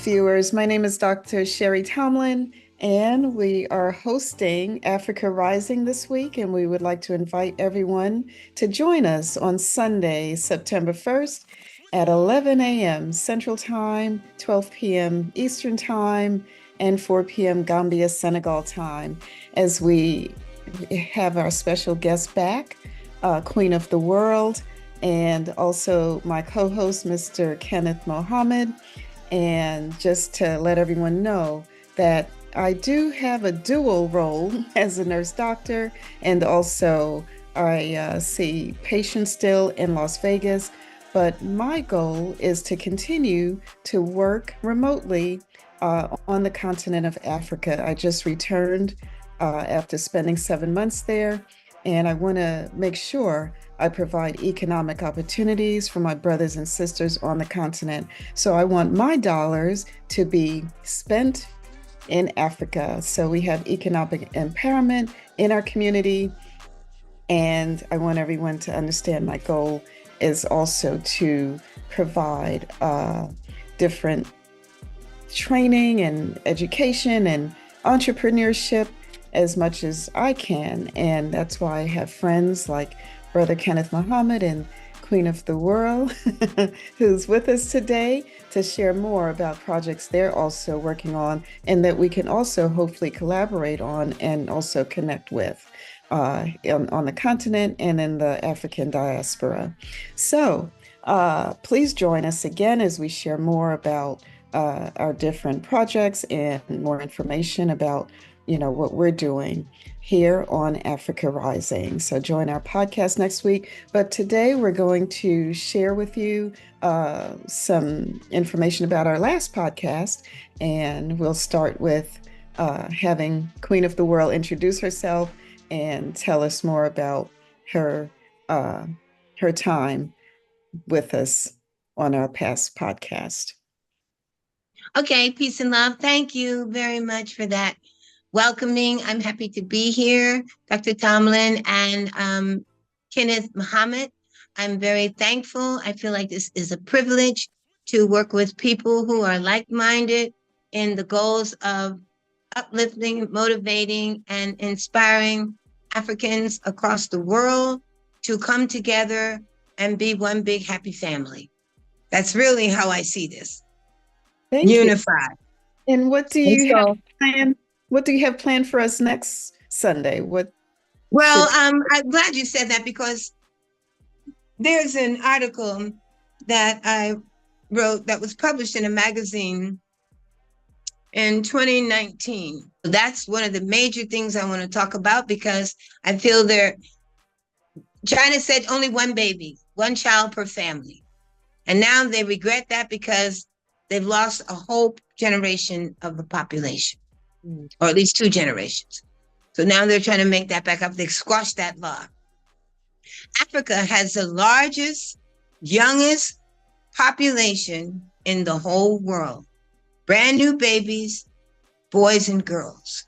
viewers. My name is Dr. Sheri Tomlin, and we are hosting Africa Rising this week, and we would like to invite everyone to join us on Sunday, September 1st at 11 a.m. Central Time, 12 p.m. Eastern Time, and 4 p.m. Gambia, Senegal time, as we have our special guest back, Queen of the World, and also my co-host, Mr. Kenneth Mohammad. And just to let everyone know that I do have a dual role as a nurse doctor, and also I see patients still in Las Vegas. But my goal is to continue to work remotely on the continent of Africa. I just returned after spending 7 months there, and I want to make sure I provide economic opportunities for my brothers and sisters on the continent. So I want my dollars to be spent in Africa. So we have economic empowerment in our community. And I want everyone to understand my goal is also to provide different training and education and entrepreneurship as much as I can. And that's why I have friends like Brother Kenneth Mohammad and Queen of the World, who's with us today to share more about projects they're also working on and that we can also hopefully collaborate on and also connect with on the continent and in the African diaspora. So please join us again as we share more about our different projects and more information about what we're doing here on Africa Rising. So join our podcast next week. But today we're going to share with you some information about our last podcast. And we'll start with having Queen of the World introduce herself and tell us more about her time with us on our past podcast. Okay, peace and love. Thank you very much for that welcoming. I'm happy to be here, Dr. Tomlin and Kenneth Mohammad. I'm very thankful. I feel like this is a privilege to work with people who are like-minded in the goals of uplifting, motivating, and inspiring Africans across the world to come together and be one big happy family. That's really how I see this. Thank Unified. You. And what do you have planned? What do you have planned for us next Sunday? I'm glad you said that, because there's an article that I wrote that was published in a magazine in 2019. That's one of the major things I want to talk about, because I feel China said only one baby, one child per family. And now they regret that because they've lost a whole generation of the population, or at least 2 generations. So now they're trying to make that back up. They squashed that law. Africa has the largest, youngest population in the whole world. Brand new babies, boys and girls.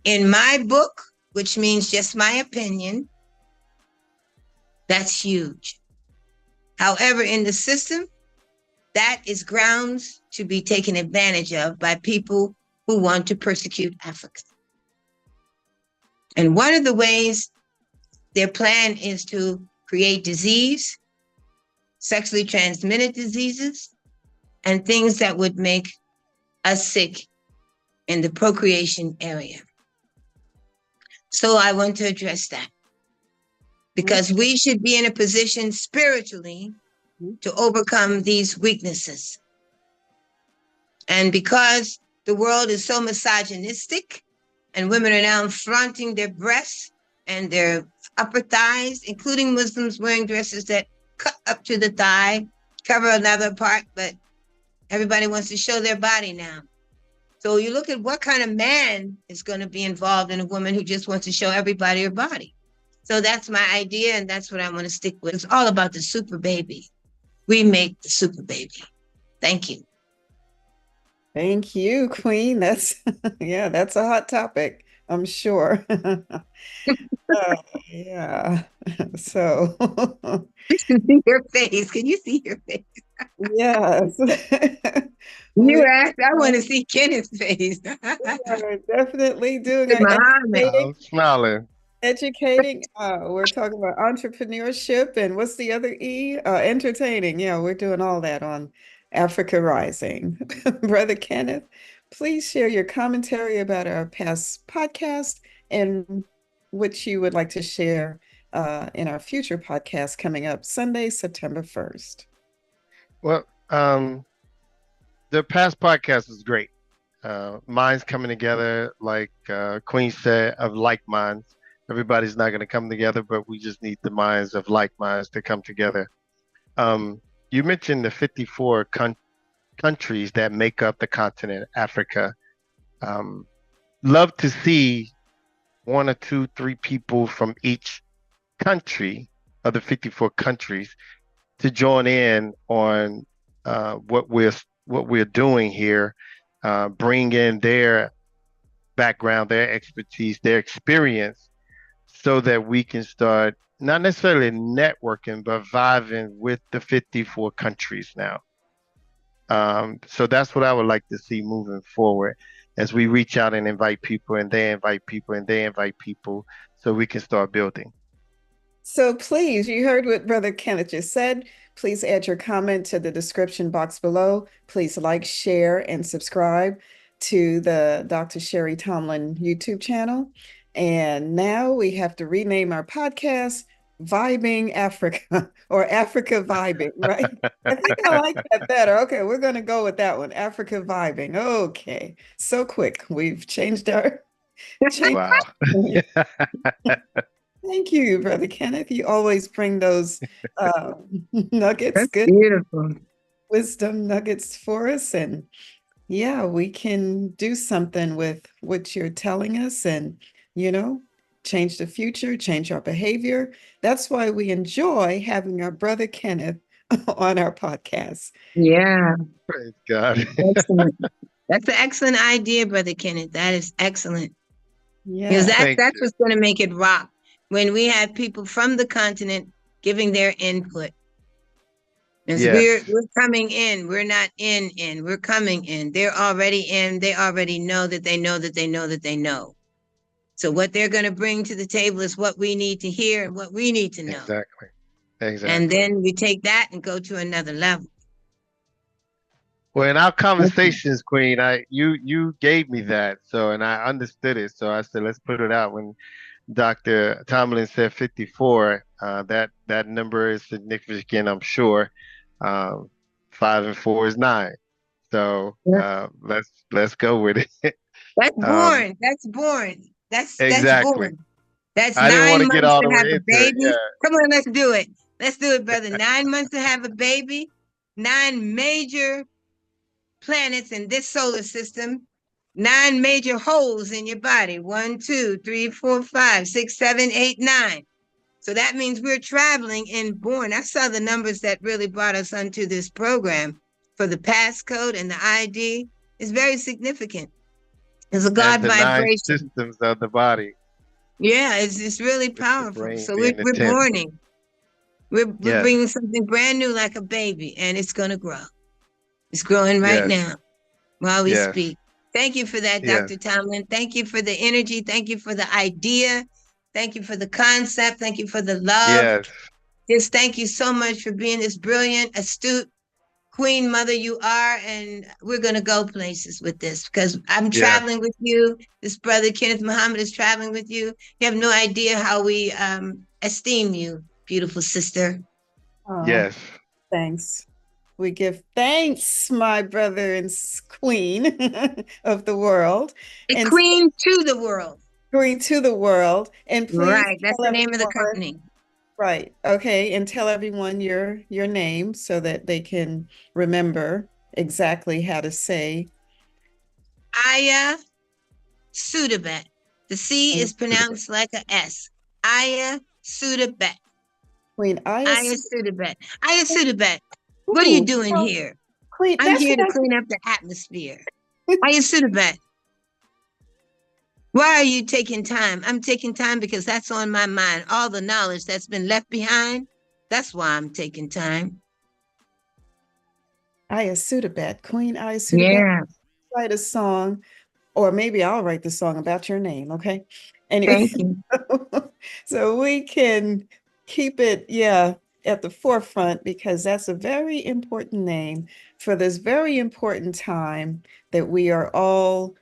In my book, which means just my opinion, that's huge. However, in the system, that is grounds to be taken advantage of by people who want to persecute Africa. And one of the ways their plan is to create disease, sexually transmitted diseases, and things that would make us sick in the procreation area. So I want to address that, because we should be in a position spiritually to overcome these weaknesses. And because the world is so misogynistic and women are now flaunting their breasts and their upper thighs, including Muslims wearing dresses that cut up to the thigh, cover another part, but everybody wants to show their body now. So you look at what kind of man is going to be involved in a woman who just wants to show everybody her body. So that's my idea, and that's what I want to stick with. It's all about the super baby. We make the super baby. Thank you. Thank you, Queen. That's that's a hot topic, I'm sure. Yeah. So You can see your face. Can you see your face? Yes. You We asked, I are, want to see Kenneth's face. we are definitely doing our Muhammad. educating. I'm smiling. Educating. We're talking about entrepreneurship and what's the other E? Entertaining. Yeah, we're doing all that on Africa Rising. Brother Kenneth, please share your commentary about our past podcast and what you would like to share in our future podcast coming up Sunday, September 1st. Well, the past podcast was great. Minds coming together, like Queen said, of like minds. Everybody's not going to come together, but we just need the minds of like minds to come together. You mentioned the 54 countries that make up the continent, Africa. Um, Love to see one or two, three people from each country of the 54 countries to join in on what we're doing here, bring in their background, their expertise, their experience, so that we can start not necessarily networking, but vibing with the 54 countries now. So that's what I would like to see moving forward as we reach out and invite people, and they invite people, and they invite people, so we can start building. So please, you heard what Brother Kenneth just said. Please add your comment to the description box below. Please like, share, and subscribe to the Dr. Sheri Tomlin YouTube channel. And now we have to rename our podcast Vibing Africa or Africa Vibing, right? I think I like that better. Okay, we're going to go with that one, Africa Vibing. Okay, so quick. We've changed our changed. Wow. Thank you, Brother Kenneth. You always bring those nuggets, That's good beautiful. wisdom nuggets for us. And yeah, we can do something with what you're telling us and, you know, change the future, change our behavior. That's why we enjoy having our brother Kenneth on our podcast. Yeah, Praise God. excellent. That's an excellent idea, Brother Kenneth. That is excellent. Because Yeah. Thank that's you. what's going to make it rock when we have people from the continent giving their input. As Yes, we're coming in, we're not in, we're coming in. They're already in, they already know that they know that they know that they know. So what they're going to bring to the table is what we need to hear and what we need to know. exactly. And Exactly. then we take that and go to another level. Well, in our conversations, Queen, you gave me that, so, and I understood it. So I said, let's put it out. When Dr. Tomlin said 54, that number is significant, I'm sure. Um, 5 and 4 is 9. So let's go with it. That's Um, born. That's born. That's exactly. born. That's I didn't want to nine get months all to the way have a into it. baby. Yeah, Come on, let's do it. Let's do it, brother. 9 months to have a baby. 9 major planets in this solar system. 9 major holes in your body. 1, 2, 3, 4, 5, 6, 7, 8, 9. So that means we're traveling in born. I saw the numbers that really brought us onto this program for the passcode and the ID. It's very significant. It's a and God the 9 vibration. systems of the body, Yeah, it's really with the powerful. brain So being the we're 10th. borning. We're Yes, bringing something brand new like a baby, and it's gonna grow. It's growing right yes, now while we yes, speak. Thank you for that, yes, Dr. Tomlin. Thank you for the energy. Thank you for the idea. Thank you for the concept. Thank you for the love. yes, Just thank you so much for being this brilliant, astute queen mother you are. And we're going to go places with this because I'm yes, traveling with you. This brother, Kenneth Mohammad, is traveling with you. You have no idea how we esteem you, beautiful sister. Oh, yes. thanks. We give thanks, my brother and queen of the world, A and queen to the world. queen to the world. And please Right. That's tell the name of the everyone, company. right? Okay, and tell everyone your name so that they can remember exactly how to say. Ayacodobae. The C is pronounced like a S. Ayacodobae. Queen Aya. Ayacodobae. Ayacodobae. What are you Ooh, doing well, here? Queen, I'm that's here to what clean up the atmosphere. I. Ayacodobae. Why are you taking time? I'm taking time because that's on my mind. All the knowledge that's been left behind, that's why I'm taking time. Ayacudabae, Queen Ayacudabae, Yeah, write a song, or maybe I'll write the song about your name, okay? Anyway, thank you. so we can keep it, yeah, at the forefront because that's a very important name for this very important time that we are all,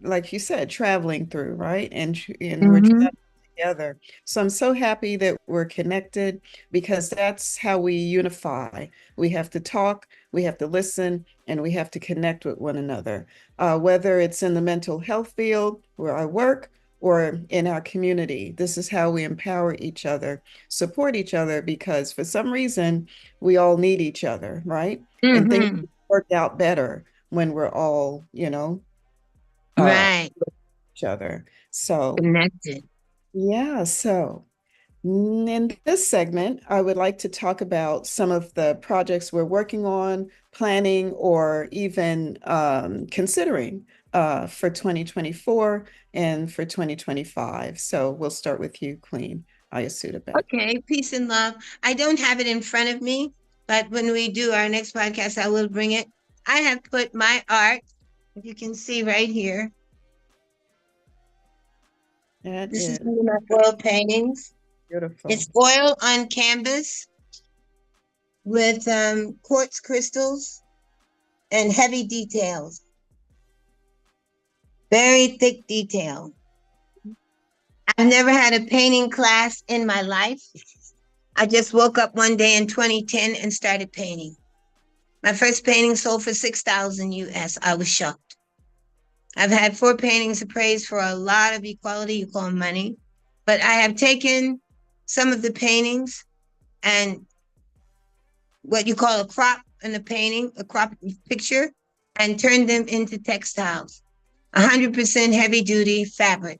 like you said, traveling through, right? And we're Hmm. traveling together. So I'm so happy that we're connected because that's how we unify. We have to talk, we have to listen, and we have to connect with one another. Whether it's in the mental health field where I work or in our community, this is how we empower each other, support each other, because for some reason we all need each other, right? And things Hmm. work out better when we're all, Right. each other. So, Connected. yeah, so in this segment, I would like to talk about some of the projects we're working on, planning, or even considering for 2024 and for 2025. So we'll start with you, Queen Ayasudabek. Okay, peace and love. I don't have it in front of me, but when we do our next podcast, I will bring it. I have put my art, if you can see right here. That This is is one of my oil paintings. beautiful. It's oil on canvas with quartz crystals and heavy details, very thick detail. I've never had a painting class in my life. I just woke up one day in 2010 and started painting. My first painting sold for 6,000 US. I was shocked. I've had 4 paintings appraised for a lot of equality, you call money, but I have taken some of the paintings and what you call a crop in the painting, a crop picture, and turned them into textiles. 100% heavy duty fabric.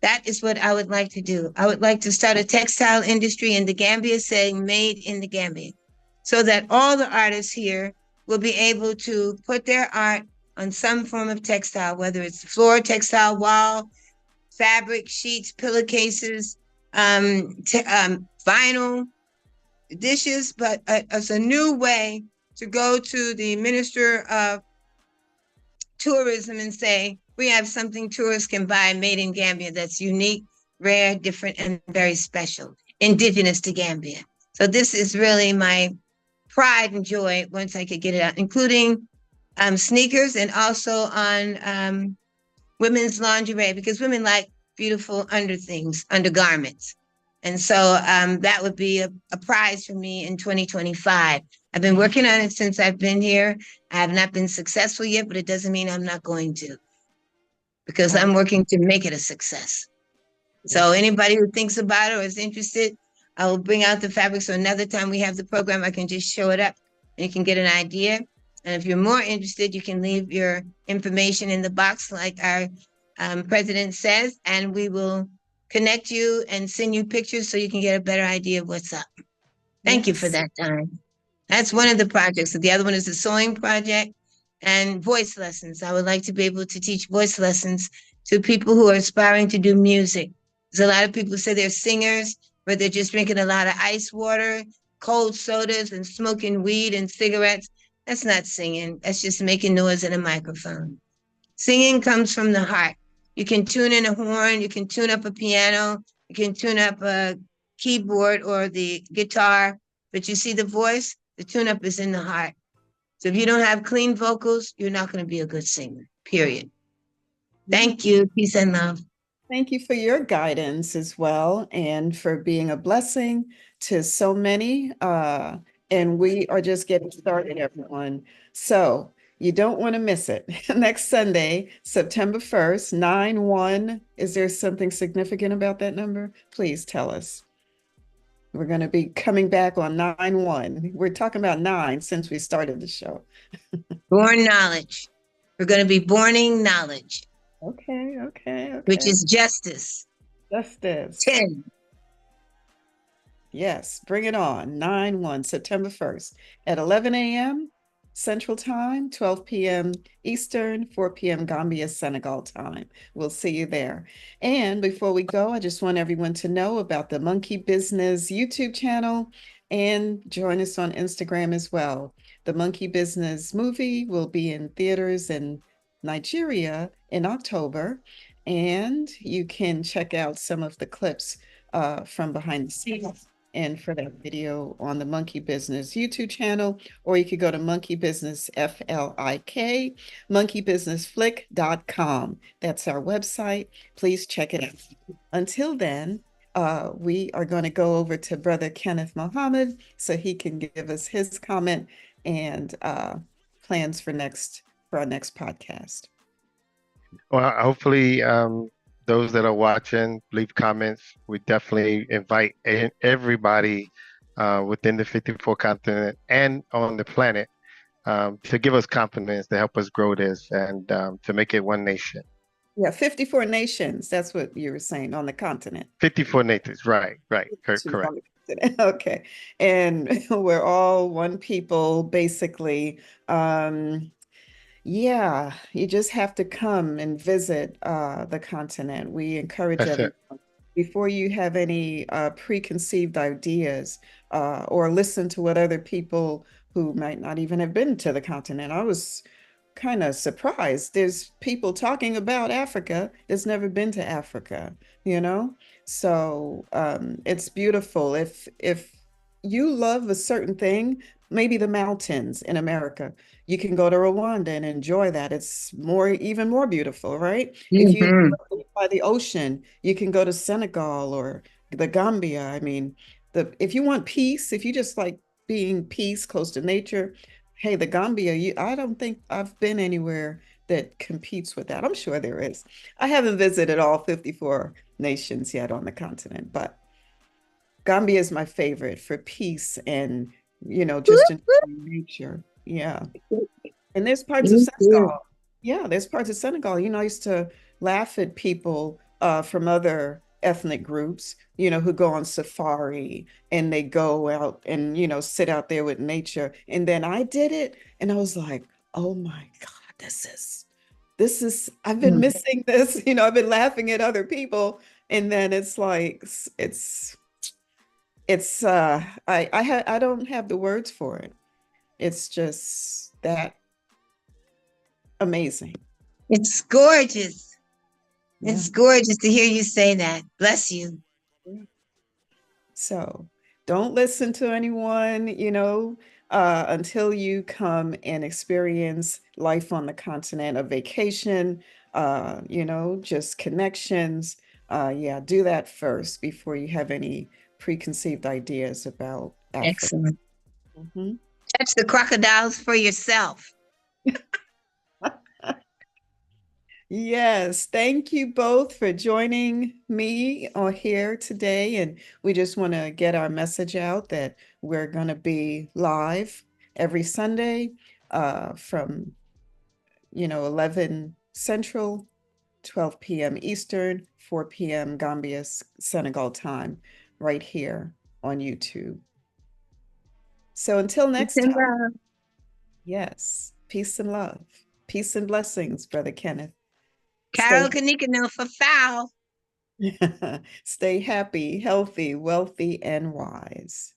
That is what I would like to do. I would like to start a textile industry in the Gambia saying made in the Gambia so that all the artists here will be able to put their art on some form of textile, whether it's floor, textile, wall, fabric, sheets, pillowcases, vinyl, dishes, but as a new way to go to the Minister of Tourism and say, we have something tourists can buy made in Gambia that's unique, rare, different, and very special, indigenous to Gambia. So this is really my pride and joy once I could get it out, including sneakers and also on women's lingerie, because women like beautiful undergarments. And so that would be a prize for me in 2025. I've been working on it since I've been here. I have not been successful yet, but it doesn't mean I'm not going to, because Oh, I'm working to make it a success. So yes. anybody who thinks about it or is interested, I will bring out the fabric. So another time we have the program, I can just show it up and you can get an idea. And if you're more interested, you can leave your information in the box like our president says, and we will connect you and send you pictures so you can get a better idea of what's up. Thank you for Yes. that time. That's one of the projects. The other one is the sewing project and voice lessons. I would like to be able to teach voice lessons to people who are aspiring to do music. There's a lot of people who say they're singers, but they're just drinking a lot of ice water, cold sodas, and smoking weed and cigarettes. That's not singing. That's just making noise in a microphone. Singing comes from the heart. You can tune in a horn, you can tune up a piano, you can tune up a keyboard or the guitar, but you see the voice, the tune up is in the heart. So if you don't have clean vocals, you're not going to be a good singer, period. Yeah. Thank you. Peace and love. Thank you for your guidance as well and for being a blessing to so many. And we are just getting started, everyone. So you don't want to miss it. Next Sunday, September 1st, 9/1. Is there something significant about that number? Please tell us. We're going to be coming back on 9/1. We're talking about nine since we started the show. Born knowledge. We're going to be borning knowledge, Okay, okay, which okay. is justice. Justice. 10. Yes, bring it on. 9/1, September 1st at 11 a.m. Central Time, 12 p.m. Eastern, 4 p.m. Gambia, Senegal time. We'll see you there. And before we go, I just want everyone to know about the Monkey Business YouTube channel and join us on Instagram as well. The Monkey Business movie will be in theaters in Nigeria in October, and you can check out some of the clips from behind the scenes and for that video on the Monkey Business YouTube channel, or you could go to Monkey Business FLIK, monkeybusinessflick.com. That's our website. Please check it out. Until then, we are going to go over to Brother Kenneth Mohammad so he can give us his comment and plans for our next podcast. Well, hopefully, those that are watching, leave comments. We definitely invite everybody within the 54 continent and on the planet to give us confidence, to help us grow this, and to make it one nation. Yeah, 54 nations. That's what you were saying on the continent. 54 nations, right, correct. Okay. And we're all one people, basically. Yeah, you just have to come and visit the continent. We encourage That's everyone. it. Before you have any preconceived ideas or listen to what other people who might not even have been to the continent. I was kind of surprised. There's people talking about Africa that's never been to Africa, you know? So it's beautiful. If you love a certain thing, maybe the mountains in America, you can go to Rwanda and enjoy that. It's even more beautiful, right? If you by the ocean, you can go to Senegal or the Gambia. I mean, if you want peace, if you just like being peace close to nature, hey, the Gambia, I don't think I've been anywhere that competes with that. I'm sure there is. I haven't visited all 54 nations yet on the continent, but Gambia is my favorite for peace and, just enjoying nature. Yeah. And there's parts of Senegal. Yeah, there's parts of Senegal. I used to laugh at people from other ethnic groups, who go on safari and they go out and, sit out there with nature. And then I did it and I was like, oh my God, I've been missing this. I've been laughing at other people. And then it's like, I don't have the words for it. It's just that amazing. It's gorgeous. Yeah. It's gorgeous to hear you say that. Bless you. So don't listen to anyone, until you come and experience life on the continent, a vacation, just connections. Yeah, do that first before you have any preconceived ideas about Africa. Excellent. Touch the crocodiles for yourself. Yes, thank you both for joining me on here today. And we just want to get our message out that we're going to be live every Sunday from, 11 Central, 12 p.m. Eastern, 4 p.m. Gambia, Senegal time, right here on YouTube. So until next time, yes, peace and love. Peace and blessings, Brother Kenneth. Carol Kanikano for foul. Stay happy, healthy, wealthy, and wise.